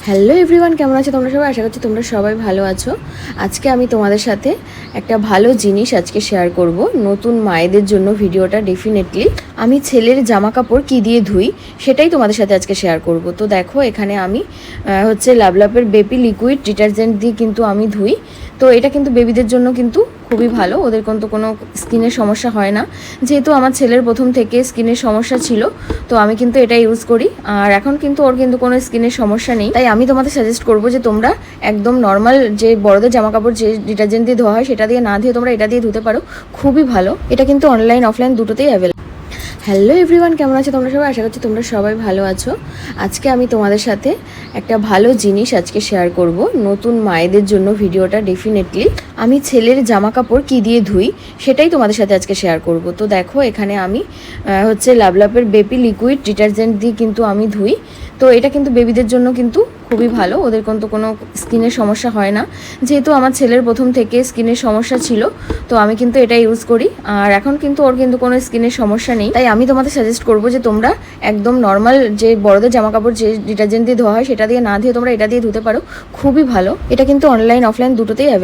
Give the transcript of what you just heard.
Hello everyone, কেমন আছো তোমরা সবাই? আশা করছি তোমরা সবাই ভালো আছো। আজকে আমি তোমাদের সাথে একটা ভালো জিনিস আজকে শেয়ার করব। নতুন মায়েদের জন্য ভিডিওটা ডেফিনেটলি। আমি ছেলের জামা কাপড় কী দিয়ে ধুই সেটাই তোমাদের সাথে আজকে শেয়ার করব। তো দেখো, এখানে আমি লাভলাপের বেবি লিকুইড ডিটারজেন্ট দিয়ে কিন্তু আমি ধুই। তো এটা কিন্তু বেবিদের জন্য কিন্তু খুবই ভালো, ওদের কিন্তু কোনো স্কিনের সমস্যা হয় না। যেহেতু আমার ছেলের প্রথম থেকে স্কিনের সমস্যা ছিল, তো আমি কিন্তু এটা ইউজ করি। আর এখন কিন্তু ওর কিন্তু কোনো স্কিনের সমস্যা নেই। তাই আমি তোমাদের সাজেস্ট করবো যে তোমরা একদম নর্মাল যে বড়দের জামা কাপড় যে ডিটারজেন্ট দিয়ে ধোয়া হয় সেটা দিয়ে না ধুয়ে তোমরা এটা দিয়ে ধুতে পারো, খুবই ভালো। এটা কিন্তু অনলাইন অফলাইন দুটোতেই অ্যাভেলেবল। হ্যালো এভরিওয়ান, কেমন আছো তোমরা সবাই? আশা করছি তোমরা সবাই ভালো আছো। আজকে আমি তোমাদের সাথে একটা ভালো জিনিস আজকে শেয়ার করব। নতুন মায়েদের জন্য ভিডিওটা ডেফিনেটলি। আমি ছেলের জামা কাপড় কী দিয়ে ধুই সেটাই তোমাদের সাথে আজকে শেয়ার করব। তো দেখো, এখানে আমি লাভলাপের বেবি লিকুইড ডিটারজেন্ট দিয়ে কিন্তু আমি ধুই। তো এটা কিন্তু বেবিদের জন্য কিন্তু খুবই ভালো, ওদের কিন্তু কোনো স্কিনের সমস্যা হয় না। যেহেতু আমার ছেলের প্রথম থেকে স্কিনের সমস্যা ছিল, তো আমি কিন্তু এটা ইউজ করি। আর এখন কিন্তু ওর কিন্তু কোনো স্কিনের সমস্যা নেই। তাই আমি তোমাদের সাজেস্ট করবো যে তোমরা একদম নর্মাল যে বড়দের জামা কাপড় যে ডিটারজেন্ট দিয়ে ধোয়া হয় সেটা দিয়ে না ধুয়ে তোমরা এটা দিয়ে ধুতে পারো, খুবই ভালো। এটা কিন্তু অনলাইন অফলাইন দুটোতেই অ্যাভেলেবল।